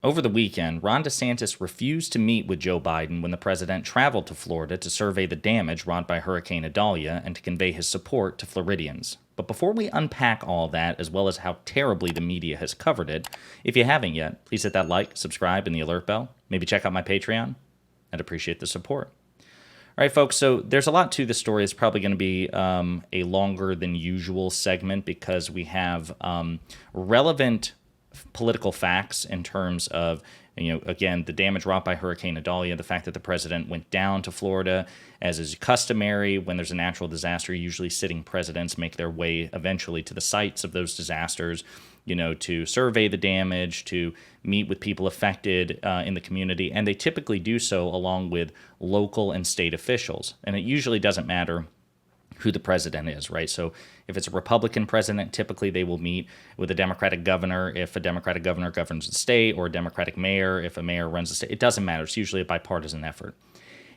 Over the weekend, Ron DeSantis refused to meet with Joe Biden when the president traveled to Florida to survey the damage wrought by Hurricane Idalia and to convey his support to Floridians. But before we unpack all that, as well as how terribly the media has covered it, if you haven't yet, please hit that like, subscribe, and the alert bell. Maybe check out my Patreon. I'd appreciate the support. All right, folks, so there's a lot to the story. It's probably going to be a longer than usual segment because we have relevant political facts in terms of, again, the damage wrought by Hurricane Idalia, the fact that the president went down to Florida, as is customary when there's a natural disaster. Usually sitting presidents make their way eventually to the sites of those disasters, to survey the damage, to meet with people affected in the community, and they typically do so along with local and state officials. And it usually doesn't matter who the president is, right? So if it's a Republican president, typically they will meet with a Democratic governor if a Democratic governor governs the state, or a Democratic mayor if a mayor runs the state. It doesn't matter. It's usually a bipartisan effort.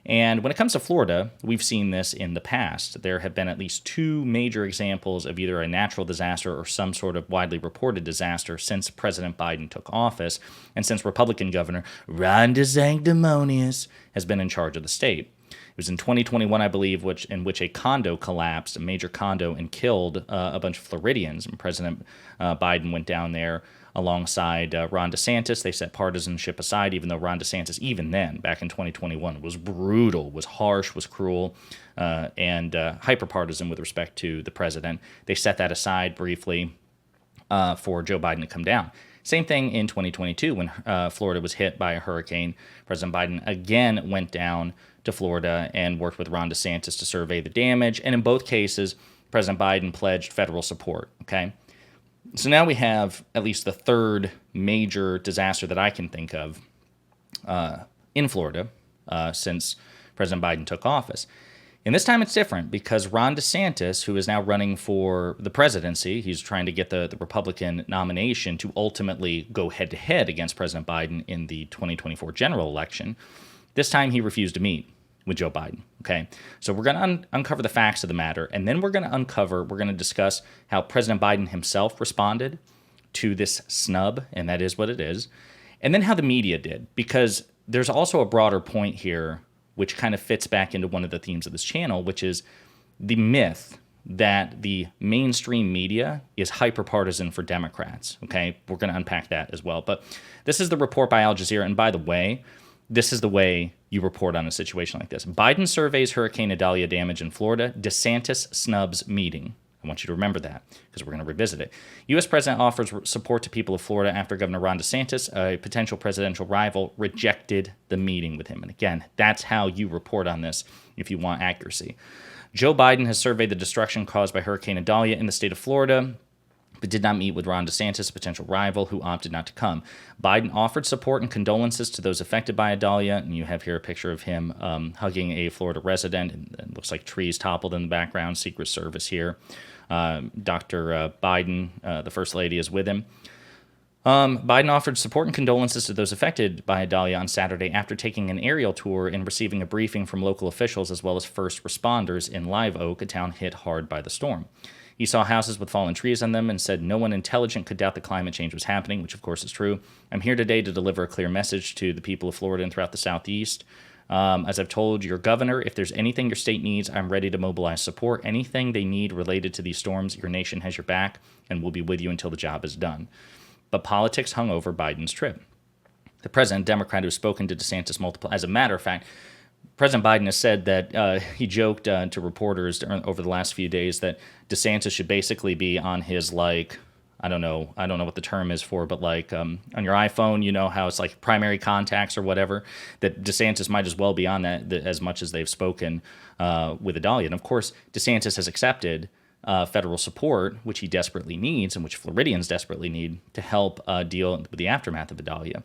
And when it comes to Florida, we've seen this in the past. There have been at least two major examples of either a natural disaster or some sort of widely reported disaster since President Biden took office, and since Republican Governor Ron DeSantis has been in charge of the state. It was in 2021, I believe, in which a condo collapsed, a major condo, and killed a bunch of Floridians. And President Biden went down there alongside Ron DeSantis. They set partisanship aside, even though Ron DeSantis, even then, back in 2021, was brutal, was harsh, was cruel, and hyper-partisan with respect to the president. They set that aside briefly for Joe Biden to come down. Same thing in 2022 when Florida was hit by a hurricane. President Biden again went down to Florida and worked with Ron DeSantis to survey the damage. And in both cases, President Biden pledged federal support. Okay, so now we have at least the third major disaster that I can think of in Florida since President Biden took office. And this time it's different because Ron DeSantis, who is now running for the presidency, he's trying to get the Republican nomination to ultimately go head-to-head against President Biden in the 2024 general election. This time he refused to meet with Joe Biden, okay? So we're going to uncover the facts of the matter, and then we're going to discuss how President Biden himself responded to this snub, and that is what it is, and then how the media did, because there's also a broader point here which kind of fits back into one of the themes of this channel, which is the myth that the mainstream media is hyper-partisan for Democrats, okay? We're going to unpack that as well. But this is the report by Al Jazeera, and by the way, this is the way you report on a situation like this. Biden surveys Hurricane Idalia damage in Florida, DeSantis SNUBS meeting. I want you to remember that because we're going to revisit it. U.S. President offers support to people of Florida after Governor Ron DeSantis, a potential presidential rival, rejected the meeting with him. And again, that's how you report on this if you want accuracy. Joe Biden has surveyed the destruction caused by Hurricane Idalia in the state of Florida, but did not meet with Ron DeSantis, a potential rival, who opted not to come. Biden offered support and condolences to those affected by Idalia, and you have here a picture of him hugging a Florida resident. And it looks like trees toppled in the background, Secret Service here. Dr. Biden, the First Lady, is with him. Biden offered support and condolences to those affected by Idalia on Saturday after taking an aerial tour and receiving a briefing from local officials as well as first responders in Live Oak, a town hit hard by the storm. He saw houses with fallen trees on them and said no one intelligent could doubt that climate change was happening, which of course is true. I'm here today to deliver a clear message to the people of Florida and throughout the Southeast. As I've told your governor, if there's anything your state needs, I'm ready to mobilize support. Anything they need related to these storms, your nation has your back and will be with you until the job is done. But politics hung over Biden's trip. The president, Democrat, who's spoken to DeSantis multiple, as a matter of fact, President Biden has said that he joked to reporters over the last few days that DeSantis should basically be on his, I don't know what the term is for, but on your iPhone, you know how it's like primary contacts or whatever, that DeSantis might as well be on that as much as they've spoken with Idalia. And of course, DeSantis has accepted federal support, which he desperately needs and which Floridians desperately need to help deal with the aftermath of Idalia.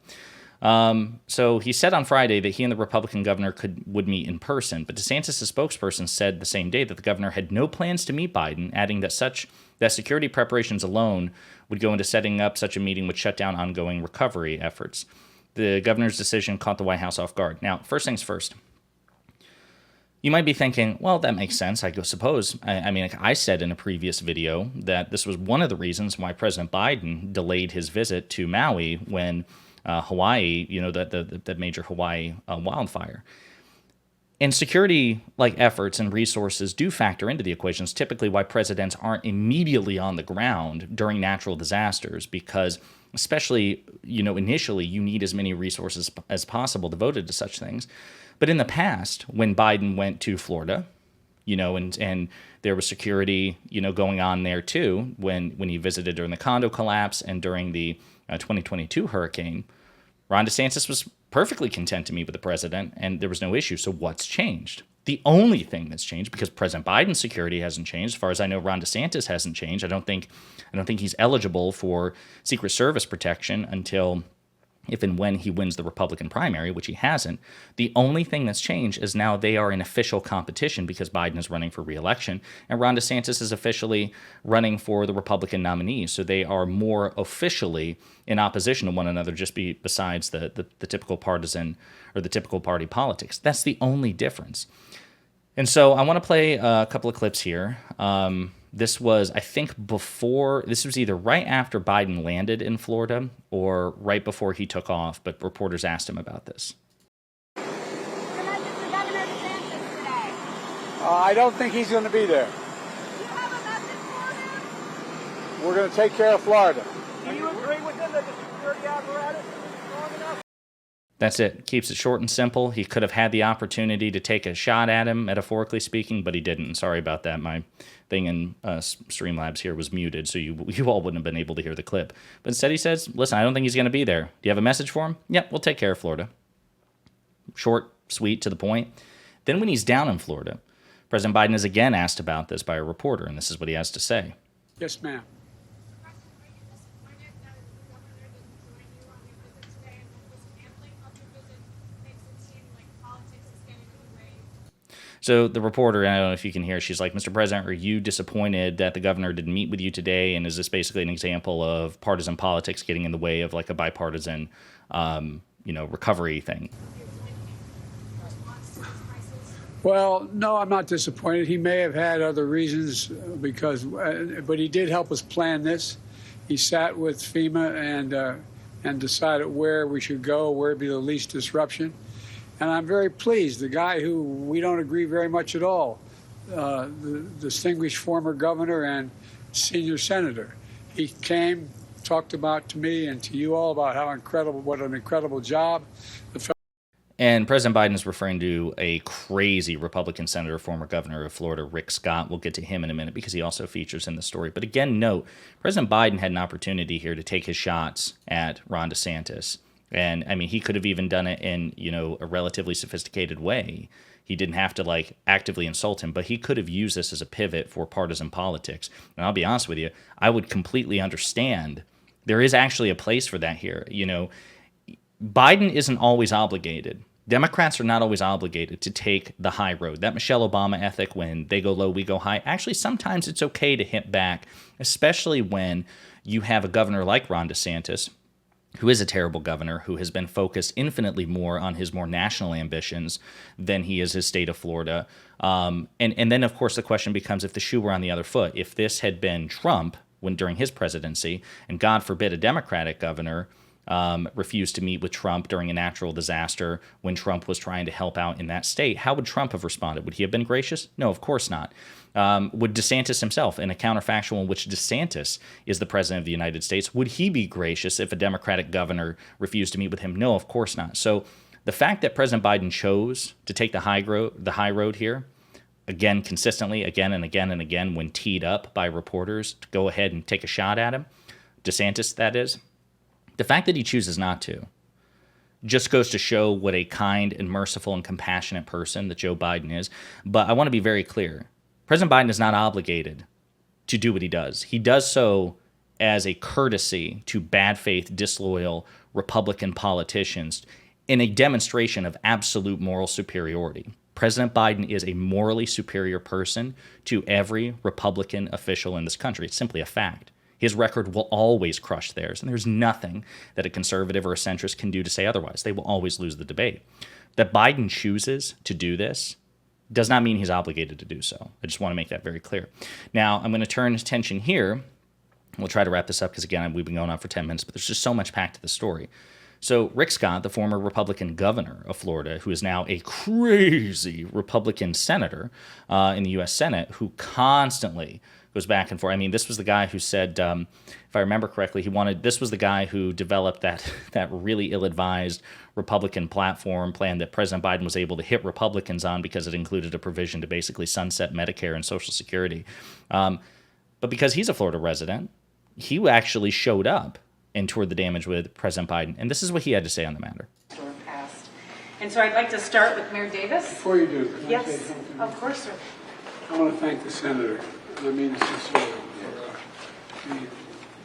So he said on Friday that he and the Republican governor would meet in person, but DeSantis' spokesperson said the same day that the governor had no plans to meet Biden, adding that security preparations alone would go into setting up such a meeting would shut down ongoing recovery efforts. The governor's decision caught the White House off guard. Now, first things first. You might be thinking, well, that makes sense, I suppose. I mean, I said in a previous video that this was one of the reasons why President Biden delayed his visit to Maui when Hawaii, the major Hawaii wildfire. And security efforts and resources do factor into the equations, typically why presidents aren't immediately on the ground during natural disasters, because especially, initially you need as many resources as possible devoted to such things. But in the past, when Biden went to Florida, and there was security, going on there too, when he visited during the condo collapse and during the 2022 hurricane, Ron DeSantis was perfectly content to meet with the president, and there was no issue. So what's changed? The only thing that's changed, because President Biden's security hasn't changed, as far as I know, Ron DeSantis hasn't changed. I don't think he's eligible for Secret Service protection until if and when he wins the Republican primary, which he hasn't. The only thing that's changed is now they are in official competition because Biden is running for re-election and Ron DeSantis is officially running for the Republican nominee. So they are more officially in opposition to one another, besides the typical partisan or the typical party politics. That's the only difference. And so I want to play a couple of clips here. This was, I think, this was either right after Biden landed in Florida or right before he took off, but reporters asked him about this. I don't think he's going to be there. Do you have a message for him? We're going to take care of Florida. Do you agree with him that the security apparatus is strong enough? That's it. Keeps it short and simple. He could have had the opportunity to take a shot at him, metaphorically speaking, but he didn't. Sorry about that. My thing in Streamlabs here was muted, so you all wouldn't have been able to hear the clip. But instead he says, listen, I don't think he's going to be there. Do you have a message for him? Yep, we'll take care of Florida. Short, sweet, to the point. Then when he's down in Florida, President Biden is again asked about this by a reporter, and this is what he has to say. Yes, ma'am. So the reporter, I don't know if you can hear, she's like, Mr. President, are you disappointed that the governor didn't meet with you today? And is this basically an example of partisan politics getting in the way of like a bipartisan, recovery thing? Well, no, I'm not disappointed. He may have had other reasons but he did help us plan this. He sat with FEMA and decided where we should go, where would be the least disruption. And I'm very pleased. The guy who we don't agree very much at all, the distinguished former governor and senior senator, he came, talked about to me and to you all about what an incredible job. And President Biden is referring to a crazy Republican senator, former governor of Florida, Rick Scott. We'll get to him in a minute because he also features in the story. But again, note, President Biden had an opportunity here to take his shots at Ron DeSantis. And I mean, he could have even done it in, a relatively sophisticated way. He didn't have to actively insult him, but he could have used this as a pivot for partisan politics. And I'll be honest with you, I would completely understand. There is actually a place for that here. Biden isn't always obligated. Democrats are not always obligated to take the high road. That Michelle Obama ethic, when they go low, we go high. Actually, sometimes it's okay to hit back, especially when you have a governor like Ron DeSantis, who is a terrible governor, who has been focused infinitely more on his more national ambitions than he is his state of Florida. And then, of course, the question becomes, if the shoe were on the other foot, if this had been Trump during his presidency, and God forbid a Democratic governor refused to meet with Trump during a natural disaster when Trump was trying to help out in that state, how would Trump have responded? Would he have been gracious? No, of course not. Would DeSantis himself, in a counterfactual in which DeSantis is the president of the United States, would he be gracious if a Democratic governor refused to meet with him? No, of course not. So the fact that President Biden chose to take the high road here, again, consistently, again and again and again, when teed up by reporters to go ahead and take a shot at him, DeSantis, that is, the fact that he chooses not to just goes to show what a kind and merciful and compassionate person that Joe Biden is. But I want to be very clear. President Biden is not obligated to do what he does. He does so as a courtesy to bad faith, disloyal Republican politicians in a demonstration of absolute moral superiority. President Biden is a morally superior person to every Republican official in this country. It's simply a fact. His record will always crush theirs, and there's nothing that a conservative or a centrist can do to say otherwise. They will always lose the debate. That Biden chooses to do this does not mean he's obligated to do so. I just want to make that very clear. Now, I'm going to turn attention here. We'll try to wrap this up because, again, we've been going on for 10 minutes, but there's just so much packed to the story. So Rick Scott, the former Republican governor of Florida, who is now a crazy Republican senator in the U.S. Senate, who constantly goes back and forth. I mean, this was the guy who said, if I remember correctly, this was the guy who developed that really ill-advised Republican platform plan that President Biden was able to hit Republicans on because it included a provision to basically sunset Medicare and Social Security. But because he's a Florida resident, he actually showed up and toured the damage with President Biden. And this is what he had to say on the matter. And so I'd like to start with Mayor Davis. Before you do, can I say Yes, something? of course, sir. I want to thank the senator, and I mean this sincerely, for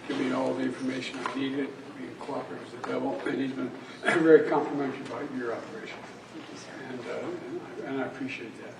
giving me all the information I needed, being cooperative as the devil, and he's been very complimentary about your operation. And I appreciate that.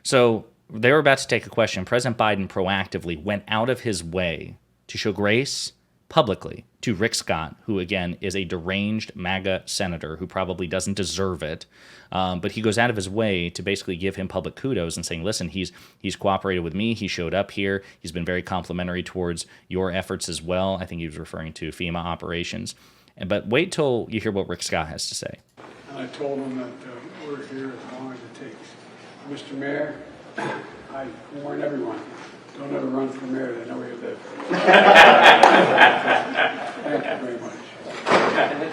So they were about to take a question. President Biden proactively went out of his way to show grace publicly to Rick Scott, who, again, is a deranged MAGA senator who probably doesn't deserve it. But he goes out of his way to basically give him public kudos and saying, listen, he's cooperated with me. He showed up here. He's been very complimentary towards your efforts as well. I think he was referring to FEMA operations. But wait till you hear what Rick Scott has to say. And I told him that we're here as long as it takes. Mr. Mayor, I warn everyone, don't ever run for mayor. They know where you live. Thank you very much.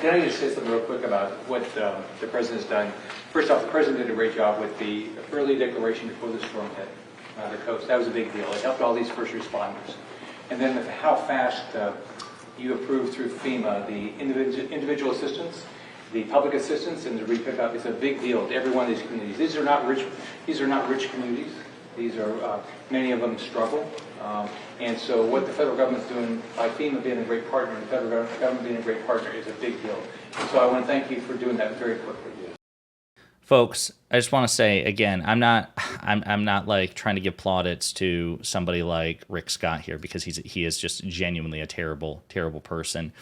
Can I just say something real quick about what the president's done? First off, the president did a great job with the early declaration before the storm hit the coast. That was a big deal. It helped all these first responders. And then with how fast you approved through FEMA the individual assistance, the public assistance, and the re-pickup, it's a big deal to every one of these communities. These are not rich communities. These are, many of them struggle. And so what the federal government's doing by FEMA being a great partner and the federal government being a great partner is a big deal. And so I want to thank you for doing that very quickly. Folks, I just want to say again, I'm not like trying to give plaudits to somebody like Rick Scott here because he is just genuinely a terrible, terrible person.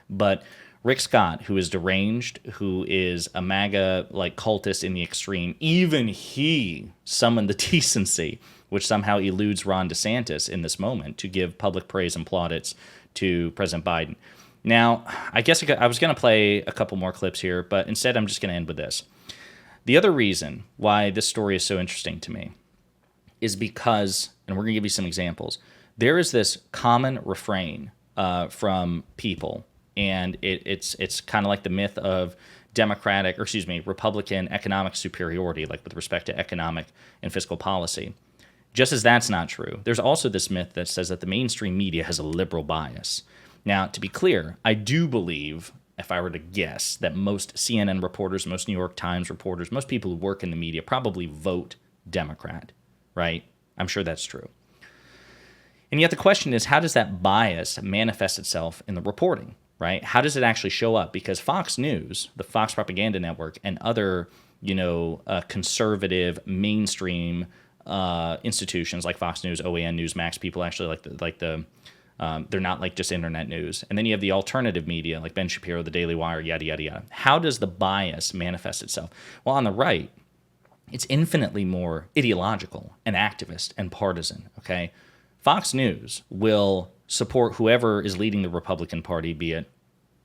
But Rick Scott, who is deranged, who is a MAGA like cultist in the extreme, even he summoned the decency, which somehow eludes Ron DeSantis in this moment, to give public praise and plaudits to President Biden. Now, I guess I was going to play a couple more clips here, but instead I'm just going to end with this. The other reason why this story is so interesting to me is because, and we're going to give you some examples, there is this common refrain from people, and it's kind of like the myth of Republican economic superiority, like with respect to economic and fiscal policy. Just as that's not true, there's also this myth that says that the mainstream media has a liberal bias. Now, to be clear, I do believe, if I were to guess, that most CNN reporters, most New York Times reporters, most people who work in the media probably vote Democrat, right? I'm sure that's true. And yet the question is, how does that bias manifest itself in the reporting, right? How does it actually show up? Because Fox News, the Fox Propaganda Network, and other, conservative mainstream institutions like Fox News, OAN, Newsmax, people actually they're not like just internet news. And then you have the alternative media like Ben Shapiro, the Daily Wire, yada, yada, yada. How does the bias manifest itself? Well, on the right, it's infinitely more ideological and activist and partisan, okay? Fox News will support whoever is leading the Republican Party, be it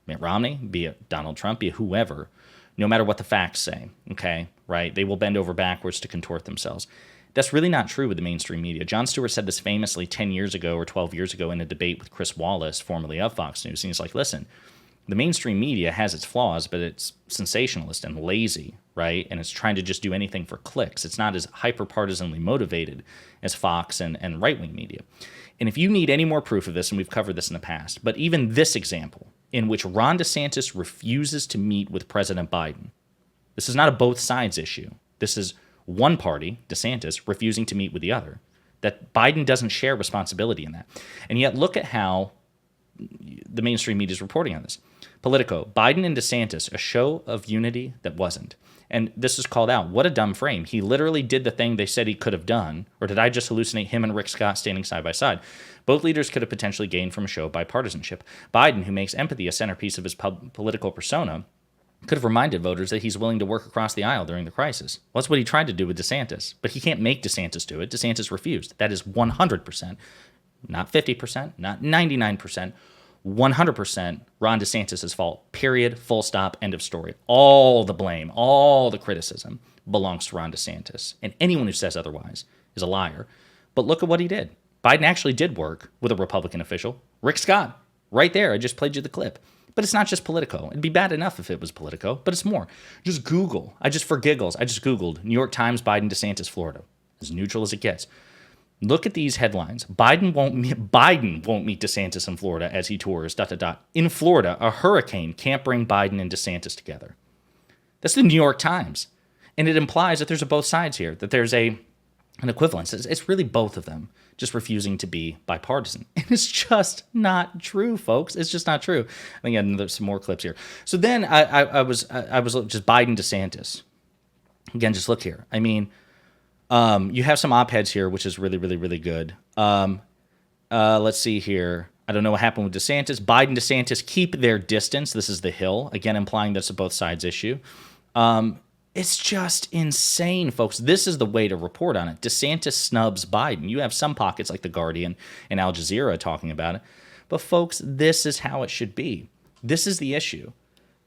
Mitt Romney, be it Donald Trump, be it whoever, no matter what the facts say, okay, right? They will bend over backwards to contort themselves. That's really not true with the mainstream media. Jon Stewart said this famously 10 years ago or 12 years ago in a debate with Chris Wallace, formerly of Fox News. And he's like, listen, the mainstream media has its flaws, but it's sensationalist and lazy, right? And it's trying to just do anything for clicks. It's not as hyper-partisanly motivated as Fox and right-wing media. And if you need any more proof of this, and we've covered this in the past, but even this example in which Ron DeSantis refuses to meet with President Biden, this is not a both sides issue. This is one party, DeSantis, refusing to meet with the other, that Biden doesn't share responsibility in that. And yet look at how the mainstream media is reporting on this. Politico, Biden and DeSantis, a show of unity that wasn't. And this is called out. What a dumb frame. He literally did the thing they said he could have done, or did I just hallucinate him and Rick Scott standing side by side? Both leaders could have potentially gained from a show of bipartisanship. Biden, who makes empathy a centerpiece of his political persona, could have reminded voters that he's willing to work across the aisle during the crisis. Well, that's what he tried to do with DeSantis, but he can't make DeSantis do it. DeSantis refused. That is 100%, not 50%, not 99%, 100% Ron DeSantis' fault. Period. Full stop. End of story. All the blame, all the criticism belongs to Ron DeSantis. And anyone who says otherwise is a liar. But look at what he did. Biden actually did work with a Republican official, Rick Scott, right there. I just played you the clip. But it's not just Politico. It'd be bad enough if it was Politico, but it's more. Just Google. For giggles, I just Googled New York Times, Biden, DeSantis, Florida. As neutral as it gets. Look at these headlines. Biden won't meet DeSantis in Florida as he tours, ... In Florida, a hurricane can't bring Biden and DeSantis together. That's the New York Times. And it implies that there's a both sides here, that there's an equivalence. It's really both of them just refusing to be bipartisan. And it's just not true, folks. It's just not true. And again, there's some more clips here. So then I was just Biden, DeSantis. Again, just look here. I mean, you have some op-eds here, which is really, really, really good. Let's see here. I don't know what happened with DeSantis. Biden, DeSantis keep their distance. This is the Hill, again, implying that's a both sides issue. It's just insane, folks. This is the way to report on it. DeSantis snubs Biden. You have some pockets like The Guardian and Al Jazeera talking about it. But, folks, this is how it should be. This is the issue.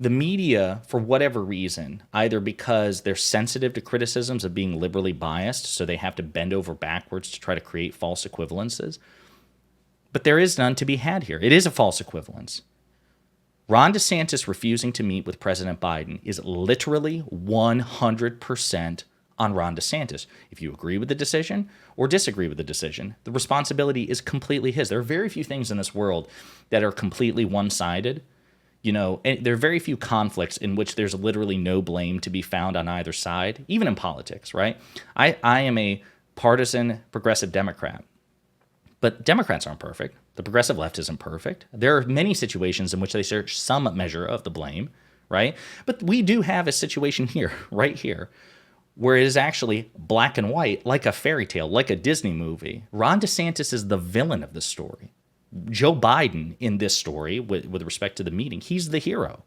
The media, for whatever reason, either because they're sensitive to criticisms of being liberally biased, so they have to bend over backwards to try to create false equivalences. But there is none to be had here. It is a false equivalence. Ron DeSantis refusing to meet with President Biden is literally 100% on Ron DeSantis. If you agree with the decision or disagree with the decision, the responsibility is completely his. There are very few things in this world that are completely one-sided. You know, and there are very few conflicts in which there's literally no blame to be found on either side, even in politics, right? I am a partisan progressive Democrat. But Democrats aren't perfect. The progressive left isn't perfect. There are many situations in which they search some measure of the blame, right? But we do have a situation here, right here, where it is actually black and white, like a fairy tale, like a Disney movie. Ron DeSantis is the villain of the story. Joe Biden in this story, with respect to the meeting, he's the hero.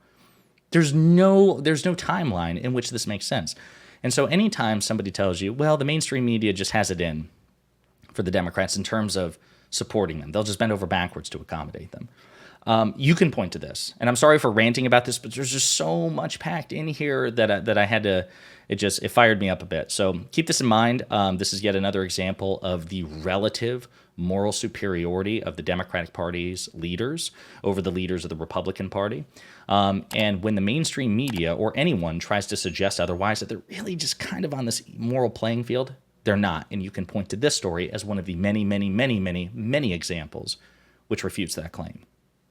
There's no timeline in which this makes sense. And so anytime somebody tells you, well, the mainstream media just has it in for the Democrats in terms of supporting them, they'll just bend over backwards to accommodate them. You can point to this. And I'm sorry for ranting about this, but there's just so much packed in here that I had to, it fired me up a bit. So keep this in mind. This is yet another example of the relative moral superiority of the Democratic Party's leaders over the leaders of the Republican Party. And when the mainstream media or anyone tries to suggest otherwise, that they're really just kind of on this moral playing field, they're not. And you can point to this story as one of the many, many, many, many, many examples which refutes that claim.